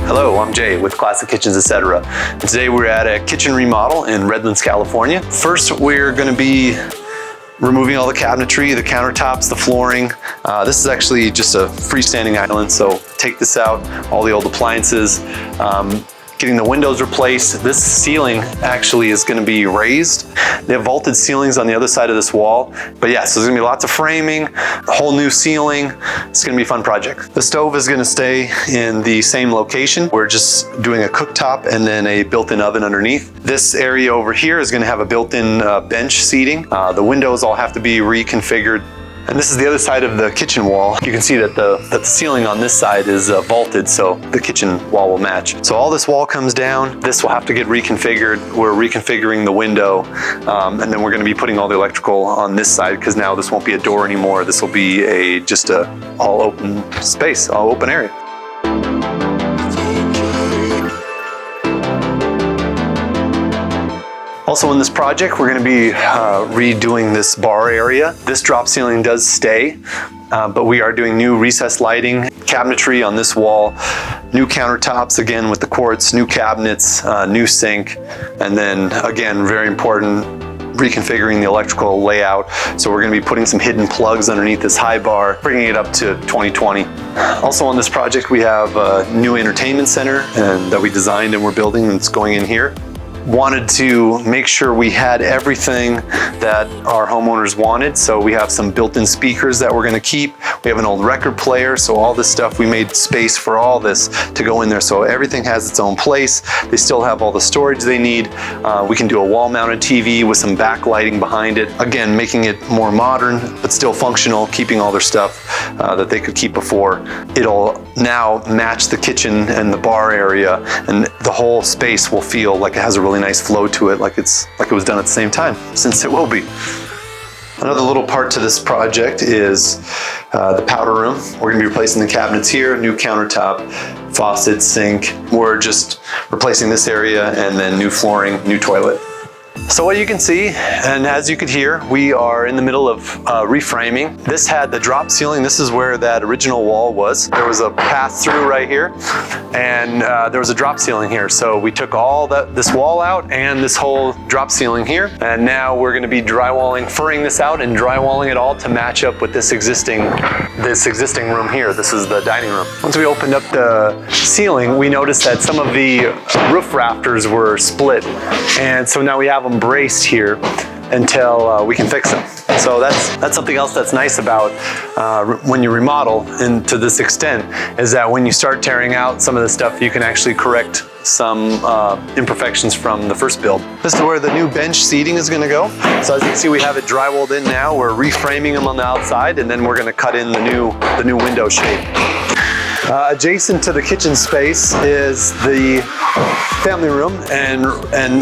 Hello, I'm Jay with Classic Kitchens, etc. And today we're at a kitchen remodel in Redlands, California. First, we're going to be removing all the cabinetry, the countertops, the flooring. This is actually just a freestanding island, so take this out, all the old appliances. Getting the windows replaced. This ceiling actually is going to be raised. They have vaulted ceilings on the other side of this wall. But yeah, so there's going to be lots of framing, a whole new ceiling. It's going to be a fun project. The stove is going to stay in the same location. We're just doing a cooktop and then a built-in oven underneath. This area over here is going to have a built-in bench seating. The windows all have to be reconfigured. And this is the other side of the kitchen wall. You can see that the ceiling on this side is vaulted, so the kitchen wall will match. So all this wall comes down. This will have to get reconfigured. We're reconfiguring the window, and then we're going to be putting all the electrical on this side because now this won't be a door anymore. This will be just a all open space, all open area. Also in this project, we're going to be redoing this bar area. This drop ceiling does stay, but we are doing new recessed lighting, cabinetry on this wall, new countertops again with the quartz, new cabinets, new sink, and then again, very important, reconfiguring the electrical layout. So we're going to be putting some hidden plugs underneath this high bar, bringing it up to 2020. Also on this project, we have a new entertainment center that we designed and we're building, and it's going in here. Wanted to make sure we had everything that our homeowners wanted. So we have some built-in speakers that we're going to keep. We have an old record player. So all this stuff, we made space for all this to go in there. So everything has its own place. They still have all the storage they need. We can do a wall-mounted TV with some backlighting behind it. Again, making it more modern, but still functional, keeping all their stuff that they could keep before. It'll now match the kitchen and the bar area, and the whole space will feel like it has a really nice flow to it, like it was done at the same time, since it will be. Another little part to this project is the powder room. We're going to be replacing the cabinets here, new countertop, faucet, sink. We're just replacing this area and then new flooring, new toilet. So what you can see, and as you could hear, we are in the middle of reframing. This had the drop ceiling. This is where that original wall was. There was a pass through right here, and there was a drop ceiling here. So we took all this wall out and this whole drop ceiling here, and now we're going to be drywalling, furring this out and drywalling it all to match up with this existing room here. This is the dining room. Once we opened up the ceiling, we noticed that some of the roof rafters were split, and so now we have them braced here until we can fix them. So that's something else that's nice about when you remodel, and to this extent, is that when you start tearing out some of the stuff, you can actually correct some imperfections from the first build. This is where the new bench seating is going to go. So as you can see, we have it drywalled in now. We're reframing them on the outside, and then we're going to cut in the new window shape. Adjacent to the kitchen space is the family room, and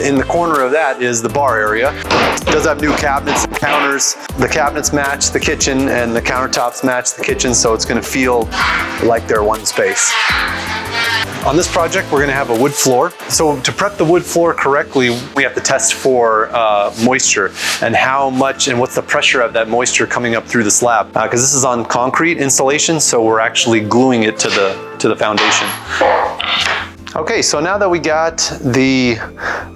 in the corner of that is the bar area. It does have new cabinets and counters. The cabinets match the kitchen and the countertops match the kitchen, so it's going to feel like they're one space. On this project, we're going to have a wood floor. So to prep the wood floor correctly, we have to test for moisture and how much and what's the pressure of that moisture coming up through the slab. Because this is on concrete insulation, so we're actually gluing it to the foundation. Okay, so now that we got the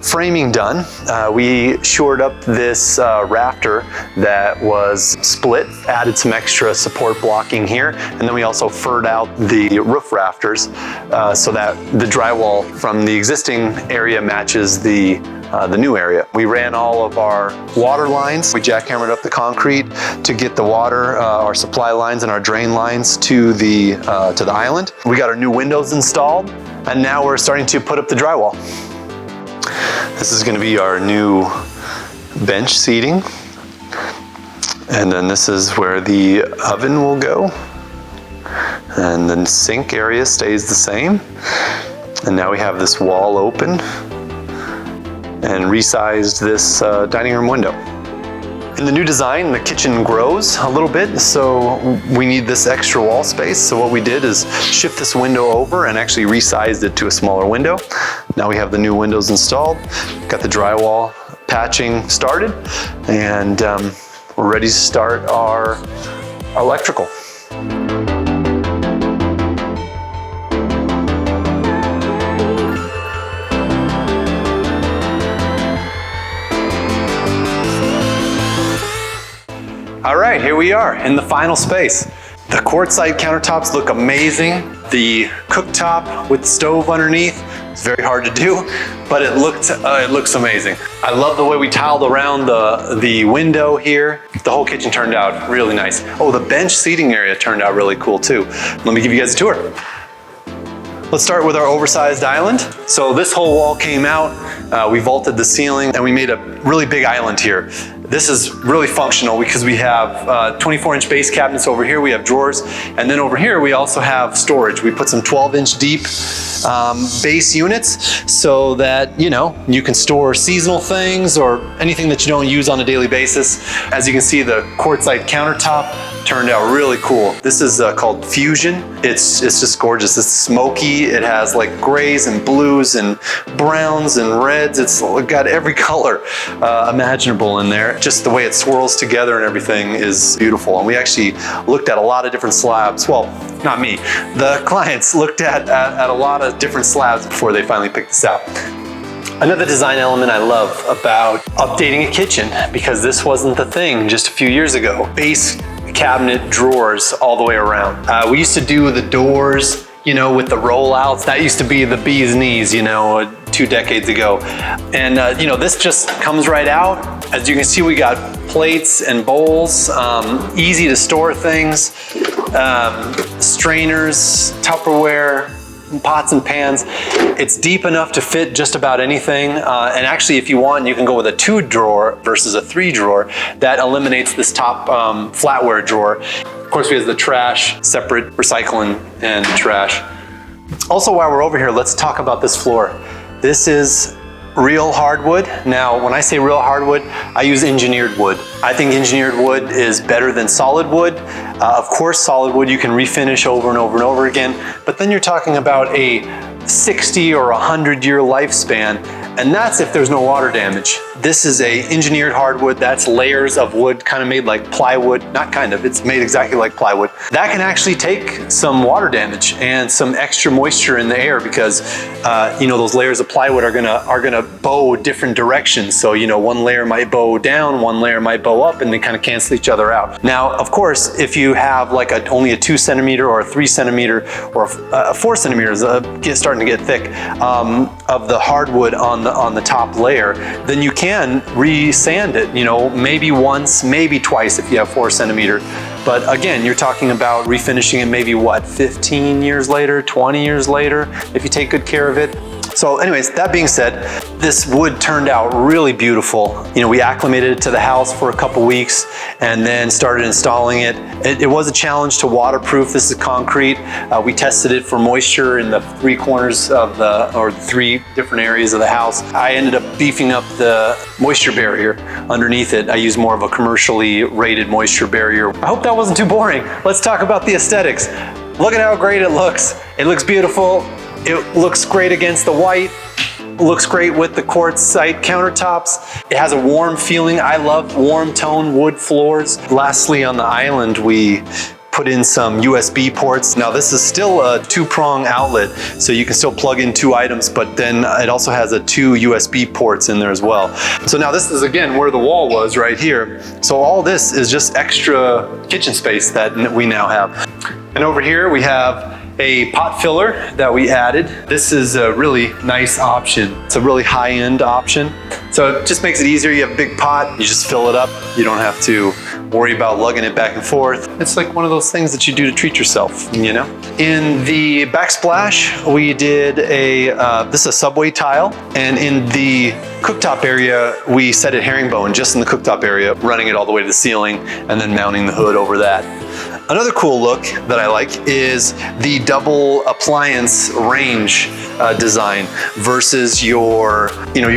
framing done, we shored up this rafter that was split, added some extra support blocking here, and then we also furred out the roof rafters so that the drywall from the existing area matches the new area. We ran all of our water lines. We jackhammered up the concrete to get the water, our supply lines and our drain lines to the island. We got our new windows installed, and now we're starting to put up the drywall. This is going to be our new bench seating, and then this is where the oven will go, and the sink area stays the same. And now we have this wall open and resized this dining room window. In the new design, the kitchen grows a little bit, so we need this extra wall space. So what we did is shift this window over and actually resized it to a smaller window. Now we have the new windows installed, got the drywall patching started, and we're ready to start our electrical. All right, here we are in the final space. The quartzite countertops look amazing. The cooktop with stove underneath, it's very hard to do, but it looks amazing. I love the way we tiled around the window here. The whole kitchen turned out really nice. Oh, the bench seating area turned out really cool too. Let me give you guys a tour. Let's start with our oversized island. So this whole wall came out, we vaulted the ceiling, and we made a really big island here. This is really functional because we have 24-inch base cabinets over here, we have drawers, and then over here we also have storage. We put some 12-inch deep base units so that, you know, you can store seasonal things or anything that you don't use on a daily basis. As you can see, the quartzite countertop turned out really cool. This is called Fusion. It's just gorgeous. It's smoky. It has like grays and blues and browns and reds. It's got every color imaginable in there. Just the way it swirls together and everything is beautiful. And we actually looked at a lot of different slabs. Well, not me. The clients looked at a lot of different slabs before they finally picked this out. Another design element I love about updating a kitchen, because this wasn't the thing just a few years ago. Base cabinet drawers all the way around. We used to do the doors, you know, with the rollouts. That used to be the bee's knees, you know, 2 decades ago. And you know, this just comes right out. As you can see, we got plates and bowls, easy to store things, strainers, Tupperware, pots and pans. It's deep enough to fit just about anything. And actually, if you want, you can go with a 2-drawer versus a 3-drawer. That eliminates this top flatware drawer. Of course, we have the trash, separate recycling and trash. Also, while we're over here, let's talk about this floor. This is real hardwood. Now, when I say real hardwood, I use engineered wood. I think engineered wood is better than solid wood. Of course, solid wood you can refinish over and over and over again, but then you're talking about a 60 or 100-year lifespan, and that's if there's no water damage. This is a engineered hardwood. That's layers of wood kind of made like plywood. Not kind of, it's made exactly like plywood. That can actually take some water damage and some extra moisture in the air because you know, those layers of plywood are gonna bow different directions. So, you know, one layer might bow down, one layer might bow up, and they kind of cancel each other out. Now, of course, if you have like only a 2 centimeter or a 3 centimeter or 4 centimeters, starting to get thick, of the hardwood on the top layer, then you can re-sand it, you know, maybe once, maybe twice if you have 4 centimeter. But again, you're talking about refinishing it maybe what, 15 years later, 20 years later, if you take good care of it. So anyways, that being said, this wood turned out really beautiful. You know, we acclimated it to the house for a couple weeks and then started installing it. It was a challenge to waterproof. This is concrete. We tested it for moisture in the 3 corners of or 3 different areas of the house. I ended up beefing up the moisture barrier underneath it. I used more of a commercially rated moisture barrier. I hope that wasn't too boring. Let's talk about the aesthetics. Look at how great it looks. It looks beautiful. It looks great against the white. Looks great with the quartzite countertops. It has a warm feeling. I love warm tone wood floors. Lastly, on the island, we put in some USB ports. Now this is still a 2-prong outlet, so you can still plug in 2 items, but then it also has 2 USB ports in there as well. So now this is again where the wall was right here. So all this is just extra kitchen space that we now have. And over here we have a pot filler that we added. This is a really nice option. It's a really high-end option. So it just makes it easier. You have a big pot, you just fill it up. You don't have to worry about lugging it back and forth. It's like one of those things that you do to treat yourself, you know? In the backsplash, we did this is a subway tile. And in the cooktop area, we set it herringbone just in the cooktop area, running it all the way to the ceiling and then mounting the hood over that. Another cool look that I like is the double appliance range design versus your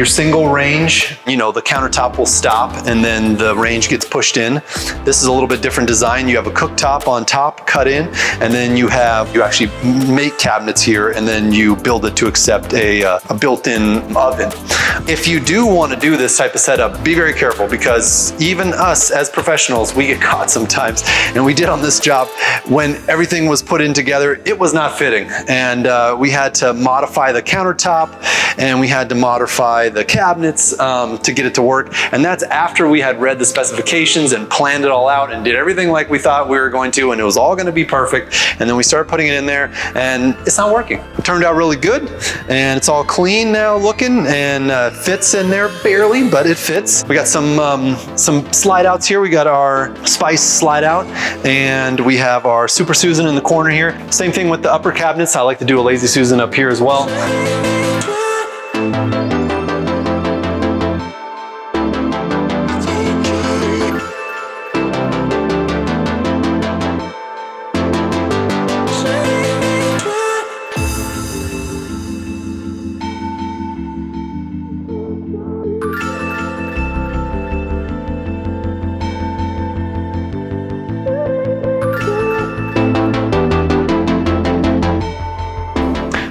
single range. The countertop will stop and then the range gets pushed in. This is a little bit different design. You have a cooktop on top cut in, and then you actually make cabinets here, and then you build it to accept a built-in oven. If you do want to do this type of setup, be very careful, because even us as professionals, we get caught sometimes. And we did on this job, when everything was put in together, it was not fitting. And we had to modify the countertop, and we had to modify the cabinets to get it to work. And that's after we had read the specifications and planned it all out and did everything like we thought we were going to, and it was all going to be perfect. And then we started putting it in there, and it's not working. It turned out really good, and it's all clean now looking, and fits in there barely, but it fits. We got some slide outs here. We got our Spice slide out, and we have our Super Susan in the corner here. Same thing with the upper cabinets. I like to do a Lazy Susan up here as well.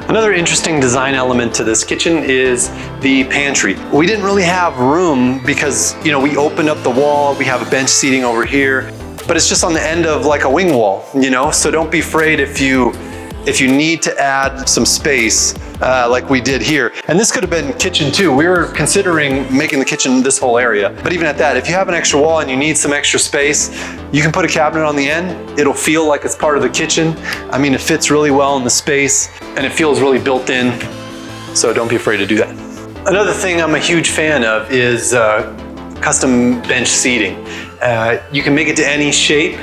Another interesting design element to this kitchen is the pantry. We didn't really have room because, we opened up the wall, we have a bench seating over here, but it's just on the end of like a wing wall, So don't be afraid if you need to add some space like we did here. And this could have been kitchen too. We were considering making the kitchen this whole area. But even at that, if you have an extra wall and you need some extra space, you can put a cabinet on the end. It'll feel like it's part of the kitchen. I mean, it fits really well in the space and it feels really built in. So don't be afraid to do that. Another thing I'm a huge fan of is custom bench seating. You can make it to any shape.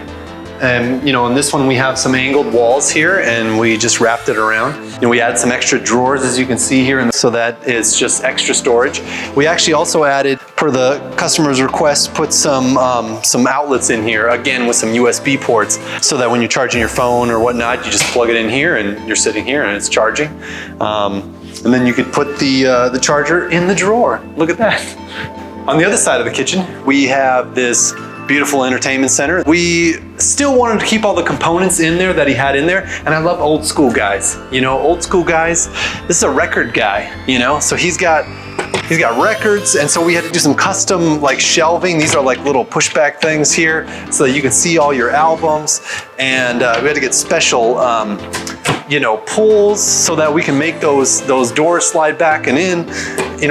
And in this one we have some angled walls here, and we just wrapped it around. We added some extra drawers, as you can see here, so that is just extra storage. We actually also added, per the customer's request, put some outlets in here, again with some USB ports, so that when you're charging your phone or whatnot, you just plug it in here and you're sitting here and it's charging. And then you could put the charger in the drawer. Look at that. On the other side of the kitchen, we have this beautiful entertainment center. We still wanted to keep all the components in there that he had in there, and I love old school guys. Old school guys. This is a record guy, so he's got records, and so we had to do some custom like shelving. These are like little pushback things here so that you can see all your albums, and we had to get special pulls so that we can make those doors slide back and in.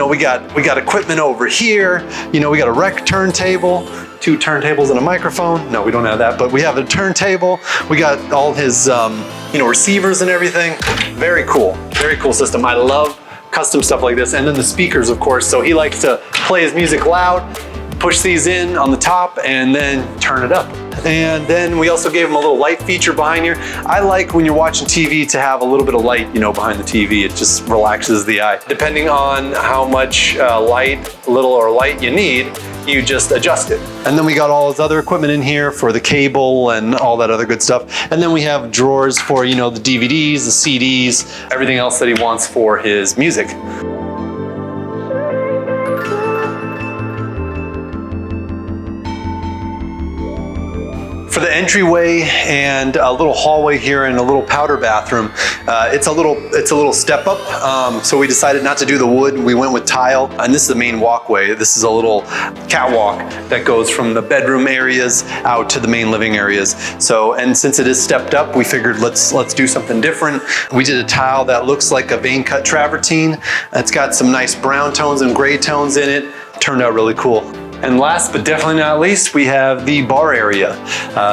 We got equipment over here. We got a rec turntable, 2 turntables and a microphone. No, we don't have that, but we have a turntable. We got all his receivers and everything. Very cool system. I love custom stuff like this. And then the speakers, of course. So he likes to play his music loud, push these in on the top, and then turn it up. And then we also gave him a little light feature behind here. I like when you're watching TV to have a little bit of light, behind the TV. It just relaxes the eye. Depending on how much little or light you need, you just adjust it. And then we got all his other equipment in here for the cable and all that other good stuff. And then we have drawers for, the DVDs, the CDs, everything else that he wants for his music. For the entryway and a little hallway here and a little powder bathroom, it's a little step up. So we decided not to do the wood. We went with tile, and this is the main walkway. This is a little catwalk that goes from the bedroom areas out to the main living areas. So, and since it is stepped up, we figured let's do something different. We did a tile that looks like a vein cut travertine. It's got some nice brown tones and gray tones in it. Turned out really cool. And last but definitely not least, we have the bar area.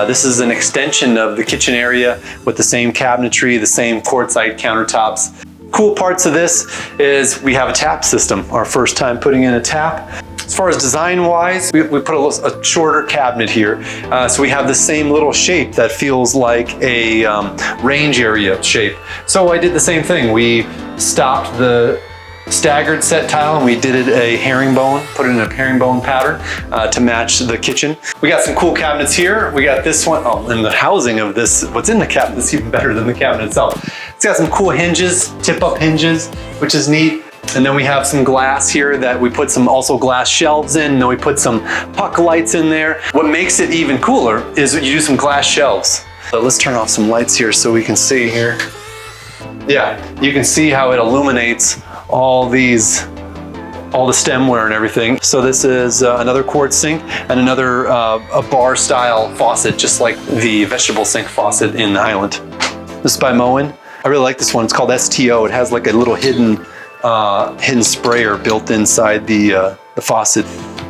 This is an extension of the kitchen area with the same cabinetry, the same quartzite countertops. Cool parts of this is we have a tap system, our first time putting in a tap. As far as design-wise, we put a shorter cabinet here. So we have the same little shape that feels like a range area shape. So I did the same thing. We stopped the staggered set tile, and we did it a herringbone, put it in a herringbone pattern to match the kitchen. We got some cool cabinets here. We got this one, oh, and the housing of this, what's in the cabinet is even better than the cabinet itself. It's got some cool hinges, tip-up hinges, which is neat. And then we have some glass here that we put some also glass shelves in, and then we put some puck lights in there. What makes it even cooler is you do some glass shelves. So let's turn off some lights here so we can see here. Yeah, you can see how it illuminates all the stemware and everything. So this is another quartz sink and another a bar style faucet, just like the vegetable sink faucet in the Island. This is by Moen. I really like this one. It's called STO. It has like a little hidden sprayer built inside the faucet.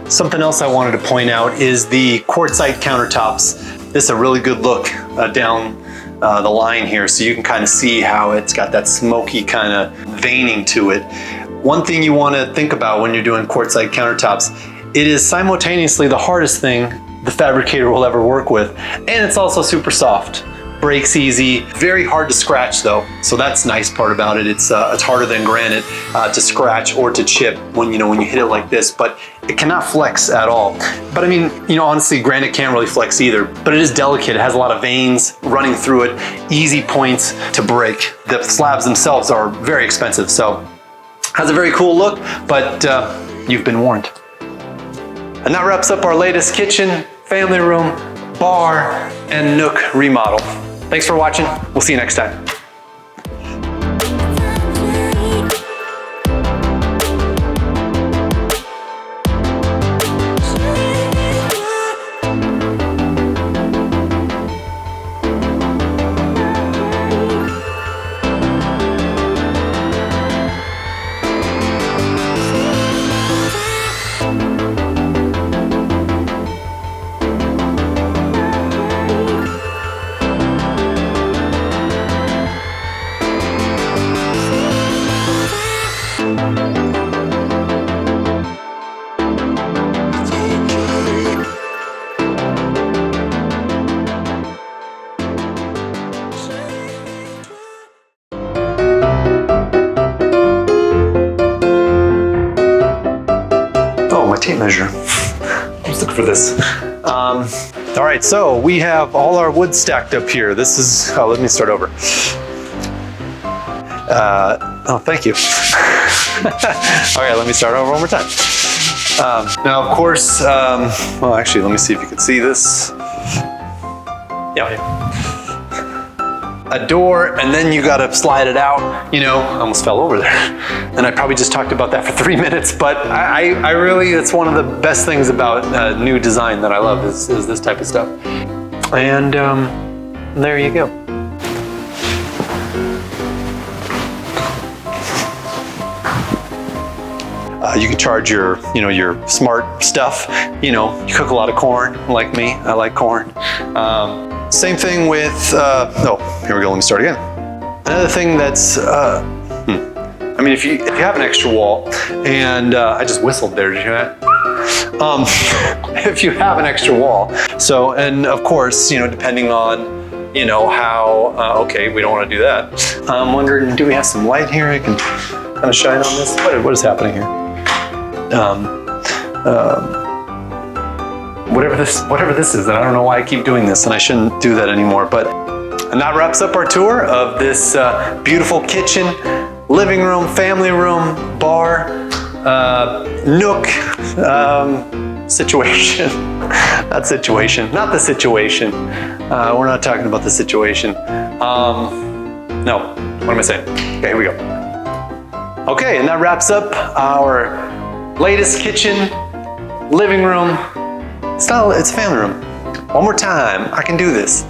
Something else I wanted to point out is the Quartzite Countertops. This is a really good look down the line here, so you can kind of see how it's got that smoky kind of veining to it. One thing you want to think about when you're doing Quartzite countertops, it is simultaneously the hardest thing the fabricator will ever work with, and it's also super soft. Breaks easy, very hard to scratch though, so that's the nice part about it. It's harder than granite to scratch or to chip when you hit it like this, but it cannot flex at all. But I mean, honestly, granite can't really flex either, but it is delicate. It has a lot of veins running through it, easy points to break. The slabs themselves are very expensive, so has a very cool look, but you've been warned. And that wraps up our latest kitchen, family room, bar, and nook remodel. Thanks for watching. We'll see you next time. Tape measure. Let's look for this. All right, so we have all our wood stacked up here. This is, let me start over. Thank you. All right, let me start over one more time. Now, of course, well, actually, let me see if you can see this. Yeah. A door, and then you gotta slide it out. I almost fell over there. And I probably just talked about that for 3 minutes, but I really, it's one of the best things about new design that I love is this type of stuff. And there you go. You can charge your smart stuff. You cook a lot of corn, like me. I like corn. Same thing with, here we go, let me start again. Another thing that's, I mean, if you have an extra wall, and I just whistled there, did you hear that? If you have an extra wall, so, and of course, depending on, how, okay, we don't want to do that. I'm wondering, do we have some light here? I can kind of shine on this. What is happening here? Whatever this is, and I don't know why I keep doing this, and I shouldn't do that anymore, and that wraps up our tour of this beautiful kitchen, living room, family room, bar, nook, situation. Not situation, not the situation. We're not talking about the situation. No, what am I saying? Okay, here we go. Okay, and that wraps up our latest kitchen, living room. It's a family room. One more time, I can do this.